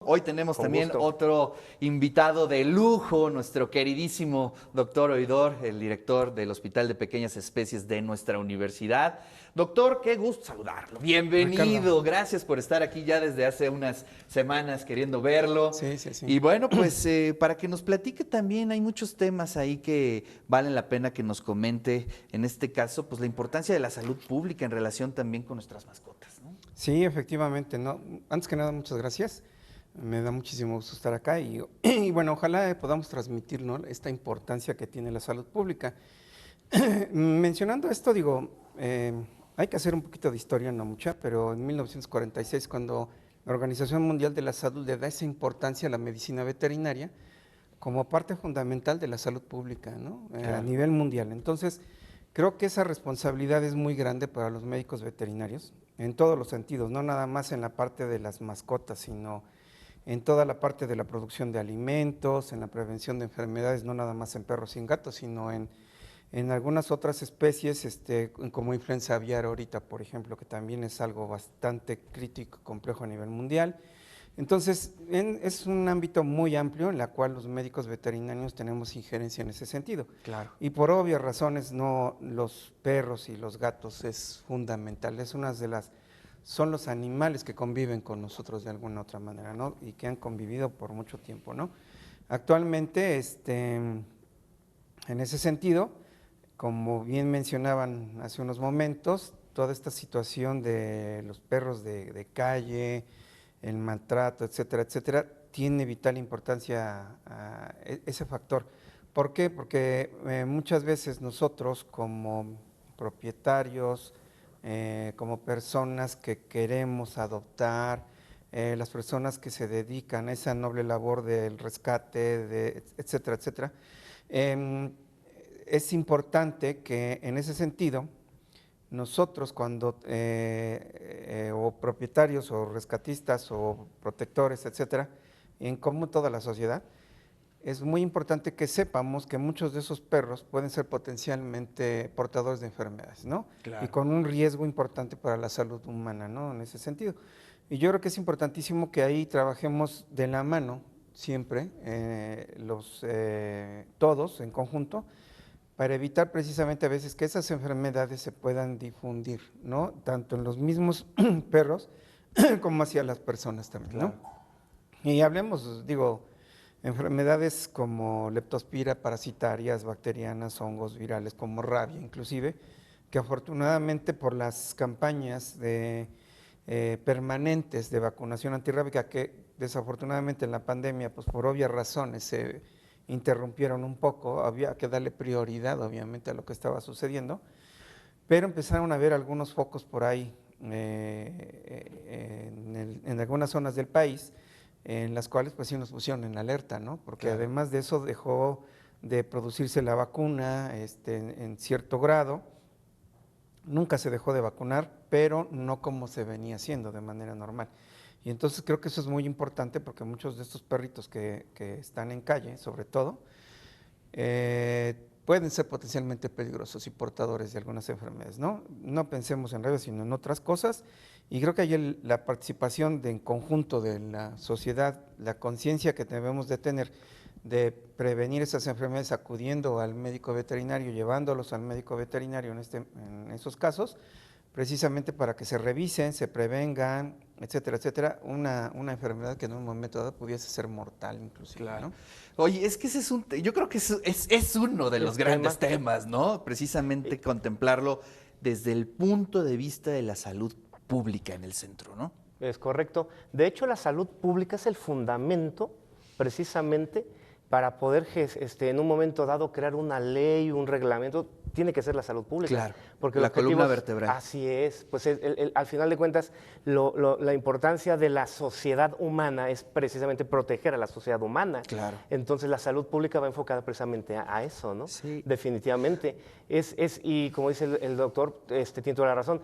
Hoy tenemos Con también gusto. otro invitado de lujo, nuestro queridísimo doctor Oidor, el director del Hospital de Pequeñas Especies de nuestra universidad. Doctor, qué gusto saludarlo. Ricardo. Bienvenido, gracias por estar aquí ya desde hace unas semanas queriendo verlo. Sí, sí, sí. Y bueno, pues para que nos platique también, hay muchos temas ahí que valen la pena que nos comente. En este caso, pues la importancia de la salud pública en relación también con nuestras mascotas, ¿no? Sí, efectivamente. No, antes que nada, muchas gracias. Me da muchísimo gusto estar acá y bueno, ojalá podamos transmitir, ¿no?, esta importancia que tiene la salud pública. Mencionando esto, digo, hay que hacer un poquito de historia, no mucha, pero en 1946, cuando la Organización Mundial de la Salud le da esa importancia a la medicina veterinaria como parte fundamental de la salud pública, ¿no?, a Claro. nivel mundial. Entonces, creo que esa responsabilidad es muy grande para los médicos veterinarios, en todos los sentidos, no nada más en la parte de las mascotas, sino en toda la parte de la producción de alimentos, en la prevención de enfermedades, no nada más en perros y en gatos, sino en algunas otras especies, como influenza aviar ahorita, por ejemplo, que también es algo bastante crítico y complejo a nivel mundial. Entonces, es un ámbito muy amplio en la cual los médicos veterinarios tenemos injerencia en ese sentido. Claro. Y por obvias razones, no, los perros y los gatos es fundamental, son los animales que conviven con nosotros de alguna otra manera, ¿no?, y que han convivido por mucho tiempo, ¿no? Actualmente, en ese sentido, como bien mencionaban hace unos momentos, toda esta situación de los perros de calle, el maltrato, etcétera, etcétera, tiene vital importancia ese factor. ¿Por qué? Porque muchas veces nosotros como propietarios, como personas que queremos adoptar, las personas que se dedican a esa noble labor del rescate, etcétera, etcétera, em, es importante que en ese sentido nosotros cuando o propietarios o rescatistas o protectores, etcétera, en común toda la sociedad, es muy importante que sepamos que muchos de esos perros pueden ser potencialmente portadores de enfermedades, ¿no? Y Claro. con un riesgo importante para la salud humana, ¿no?, en ese sentido. Y yo creo que es importantísimo que ahí trabajemos de la mano siempre, todos en conjunto, para evitar precisamente a veces que esas enfermedades se puedan difundir, ¿no?, tanto en los mismos perros como hacia las personas también, ¿no? Claro. Y hablemos, digo, enfermedades como leptospira, parasitarias, bacterianas, hongos, virales, como rabia inclusive, que afortunadamente por las campañas permanentes de vacunación antirrábica, que desafortunadamente en la pandemia, pues por obvias razones se interrumpieron un poco, había que darle prioridad obviamente a lo que estaba sucediendo, pero empezaron a haber algunos focos por ahí en algunas zonas del país, en las cuales pues sí nos pusieron en alerta, ¿no? Porque Claro. además de eso dejó de producirse la vacuna en cierto grado, nunca se dejó de vacunar, pero no como se venía haciendo de manera normal. Y entonces creo que eso es muy importante porque muchos de estos perritos que están en calle, sobre todo, pueden ser potencialmente peligrosos y portadores de algunas enfermedades, ¿no? No pensemos en redes, sino en otras cosas. Y creo que ahí la participación en conjunto de la sociedad, la conciencia que debemos de tener de prevenir esas enfermedades acudiendo al médico veterinario, llevándolos al médico veterinario en esos casos, precisamente para que se revisen, se prevengan, etcétera, etcétera, una enfermedad que en un momento dado pudiese ser mortal inclusive, Claro. ¿no? Oye, es que yo creo que es uno de los El grandes tema, temas, ¿no? Precisamente contemplarlo desde el punto de vista de la salud pública en el centro, ¿no? es correcto. De hecho, la salud pública es el fundamento precisamente para poder en un momento dado crear una ley, un reglamento, tiene que ser la salud pública, Claro, porque el la objetivo columna es, vertebral. así es, pues al final de cuentas, la importancia de la sociedad humana es precisamente proteger a la sociedad humana. Claro. Entonces la salud pública va enfocada precisamente a eso, ¿no? Sí. Definitivamente. Y como dice el doctor, tiene toda la razón,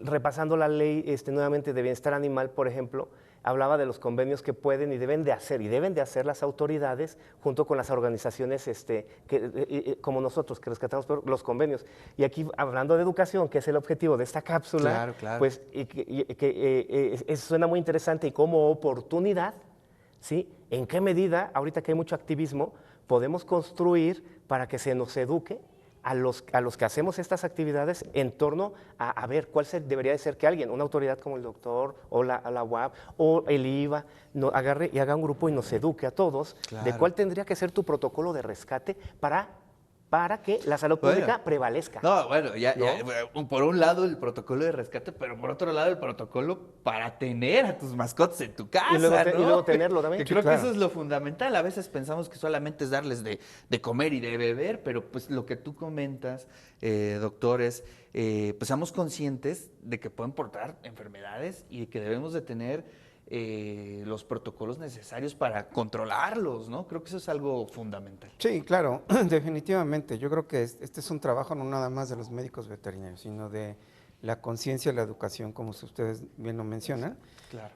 repasando la ley nuevamente de bienestar animal, por ejemplo, hablaba de los convenios que pueden y deben de hacer las autoridades junto con las organizaciones como nosotros, que rescatamos los convenios. Y aquí, hablando de educación, que es el objetivo de esta cápsula, Claro, claro. pues suena muy interesante y como oportunidad, ¿sí? ¿En qué medida, ahorita que hay mucho activismo, podemos construir para que se nos eduque a los que hacemos estas actividades en torno a ver cuál debería de ser que alguien, una autoridad como el doctor o la UAP o el IVA, agarre y haga un grupo y nos eduque a todos de cuál tendría que ser tu protocolo de rescate para que la salud pública prevalezca. No, bueno, ya, por un lado el protocolo de rescate, pero por otro lado el protocolo para tener a tus mascotas en tu casa, Y luego, ¿no? y luego tenerlo también. Que creo que eso es lo fundamental. A veces pensamos que solamente es darles de comer y de beber, pero pues lo que tú comentas, doctores, pues seamos conscientes de que pueden portar enfermedades y de que debemos de tener los protocolos necesarios para controlarlos, ¿no? Creo que eso es algo fundamental. Sí, claro, definitivamente. Yo creo que este es un trabajo no nada más de los médicos veterinarios, sino de la conciencia y la educación, como ustedes bien lo mencionan, Claro.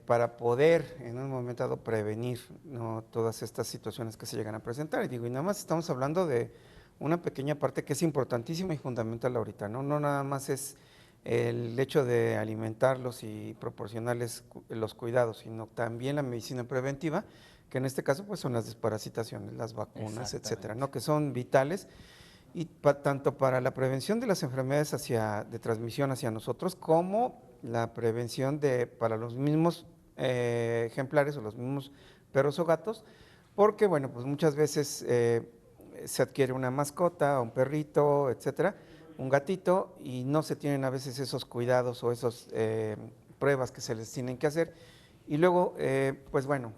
para poder en un momento dado prevenir, ¿no?, todas estas situaciones que se llegan a presentar. Y digo, y nada más estamos hablando de una pequeña parte que es importantísima y fundamental ahorita, ¿no? No nada más es el hecho de alimentarlos y proporcionarles los cuidados, sino también la medicina preventiva, que en este caso pues son las desparasitaciones, las vacunas, etcétera, ¿no?, que son vitales y tanto para la prevención de las enfermedades de transmisión hacia nosotros, como la prevención para los mismos ejemplares o los mismos perros o gatos, porque bueno, pues muchas veces se adquiere una mascota, un perrito, etcétera, un gatito, y no se tienen a veces esos cuidados o esas pruebas que se les tienen que hacer, y luego, pues bueno,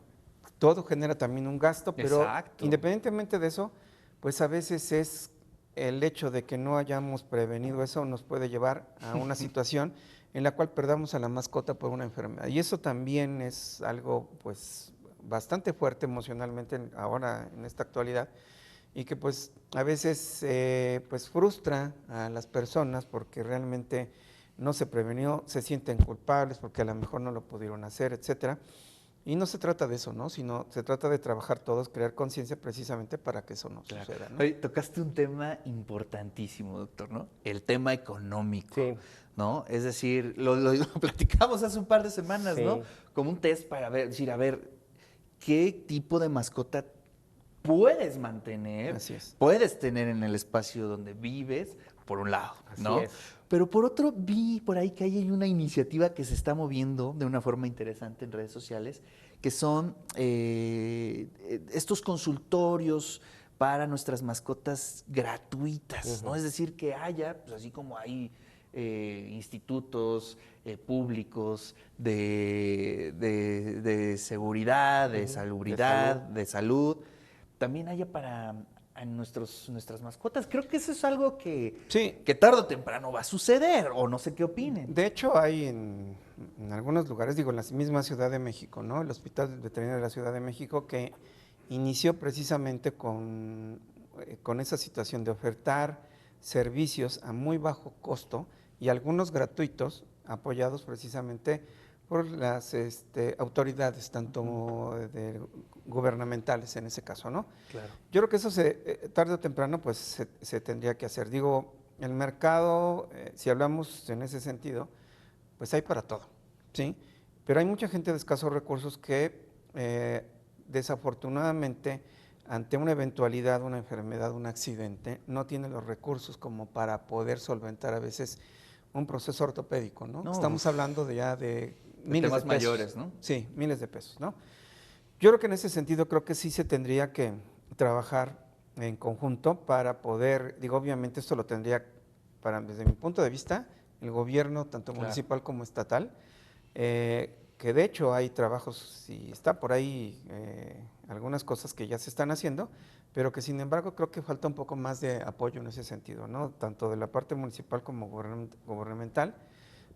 todo genera también un gasto, pero independientemente de eso, pues a veces es el hecho de que no hayamos prevenido eso nos puede llevar a una situación en la cual perdamos a la mascota por una enfermedad, y eso también es algo pues bastante fuerte emocionalmente ahora en esta actualidad, y que pues a veces pues frustra a las personas porque realmente no se prevenió, se sienten culpables porque a lo mejor no lo pudieron hacer, etcétera. Y no se trata de eso, ¿no? Sino se trata de trabajar todos, crear conciencia precisamente para que eso no suceda, ¿no? Oye, tocaste un tema importantísimo, doctor, ¿no? El tema económico, Sí. ¿no? Es decir, lo platicamos hace un par de semanas, Sí. ¿no? Como un test para decir, a ver, ¿qué tipo de mascota puedes mantener, Así es. puedes tener en el espacio donde vives, por un lado, ¿no? Así es. Pero por otro, vi por ahí que hay una iniciativa que se está moviendo de una forma interesante en redes sociales, que son estos consultorios para nuestras mascotas gratuitas, ¿no? Es decir, que haya, pues así como hay institutos públicos de seguridad, de salubridad, de salud, también haya para nuestras mascotas. Creo que eso es algo que tarde o temprano va a suceder, o no sé qué opinen. De hecho, hay en algunos lugares, digo, en la misma Ciudad de México, ¿no? El Hospital Veterinario de la Ciudad de México, que inició precisamente con esa situación de ofertar servicios a muy bajo costo y algunos gratuitos, apoyados precisamente por las autoridades, tanto gubernamentales en ese caso, ¿no? Claro. Yo creo que eso tarde o temprano pues se tendría que hacer. Digo, el mercado, si hablamos en ese sentido, pues hay para todo, ¿sí? Pero hay mucha gente de escasos recursos que desafortunadamente ante una eventualidad, una enfermedad, un accidente, no tiene los recursos como para poder solventar a veces un proceso ortopédico, ¿no? Estamos hablando de miles de pesos. Mayores, ¿no? Sí, miles de pesos, ¿no? Yo creo que en ese sentido creo que sí se tendría que trabajar en conjunto para poder, digo, obviamente esto lo tendría, desde mi punto de vista, el gobierno, tanto municipal como estatal, que de hecho hay trabajos y está por ahí algunas cosas que ya se están haciendo, pero que sin embargo creo que falta un poco más de apoyo en ese sentido, ¿no? Tanto de la parte municipal como gubernamental,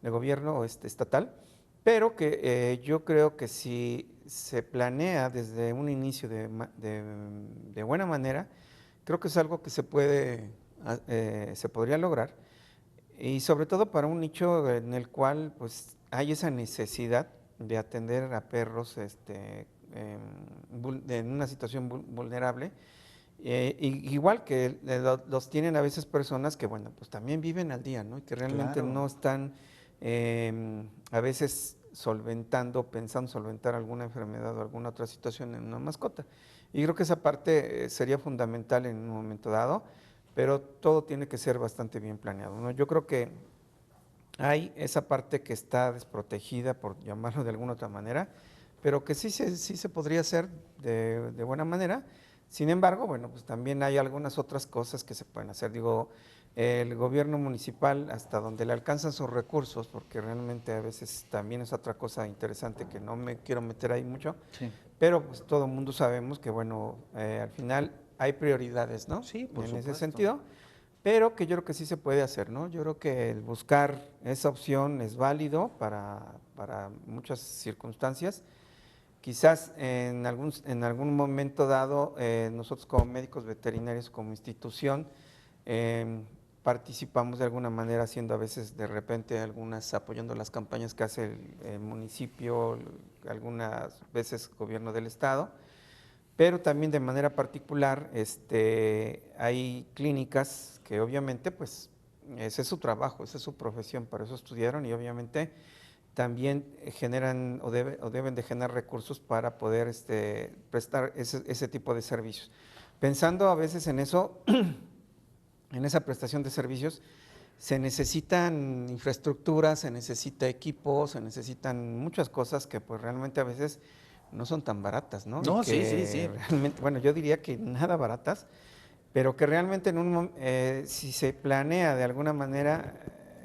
de gobierno estatal, pero que yo creo que si se planea desde un inicio de buena manera, creo que es algo que se podría lograr, y sobre todo para un nicho en el cual pues hay esa necesidad de atender a perros en una situación vulnerable. Igual que los tienen a veces personas que, bueno, pues también viven al día, ¿no? Y que realmente Claro. no están a veces pensando solventar alguna enfermedad o alguna otra situación en una mascota. Y creo que esa parte sería fundamental en un momento dado, pero todo tiene que ser bastante bien planeado, ¿no? Yo creo que hay esa parte que está desprotegida, por llamarlo de alguna otra manera, pero que sí se podría hacer de buena manera. Sin embargo, bueno, pues también hay algunas otras cosas que se pueden hacer. Digo, el gobierno municipal, hasta donde le alcanzan sus recursos, porque realmente a veces también es otra cosa interesante que no me quiero meter ahí mucho, Sí. pero pues todo el mundo sabemos que, bueno, al final hay prioridades, ¿no? Sí, por en ese supuesto. sentido, pero que yo creo que sí se puede hacer, ¿no? Yo creo que el buscar esa opción es válido para muchas circunstancias. Quizás en algún momento dado, nosotros como médicos veterinarios, como institución, participamos de alguna manera haciendo a veces de repente apoyando las campañas que hace el municipio, algunas veces gobierno del estado, pero también de manera particular hay clínicas que obviamente pues ese es su trabajo, esa es su profesión, para eso estudiaron y obviamente también generan o deben de generar recursos para poder prestar ese tipo de servicios. Pensando a veces en eso, en esa prestación de servicios, se necesitan infraestructuras, se necesita equipo, se necesitan muchas cosas que pues realmente a veces no son tan baratas, ¿no? Y No, sí, sí, que sí. realmente, bueno, yo diría que nada baratas, pero que realmente si se planea de alguna manera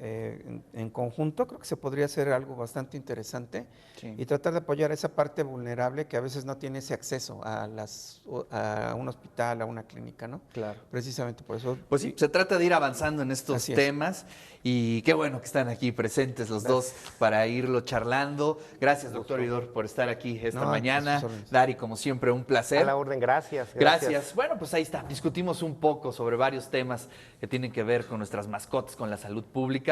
en conjunto, creo que se podría hacer algo bastante interesante Sí. y tratar de apoyar esa parte vulnerable que a veces no tiene ese acceso a un hospital, a una clínica, ¿no? Claro. Precisamente por eso. Pues sí, se trata de ir avanzando en estos Así es. temas y qué bueno que están aquí presentes los dos para irlo charlando. Gracias, doctor Vidor, por estar aquí esta No, a sus mañana. órdenes. Dari, como siempre, un placer. A la orden, gracias. Gracias. Bueno, pues ahí está. Discutimos un poco sobre varios temas que tienen que ver con nuestras mascotas, con la salud pública.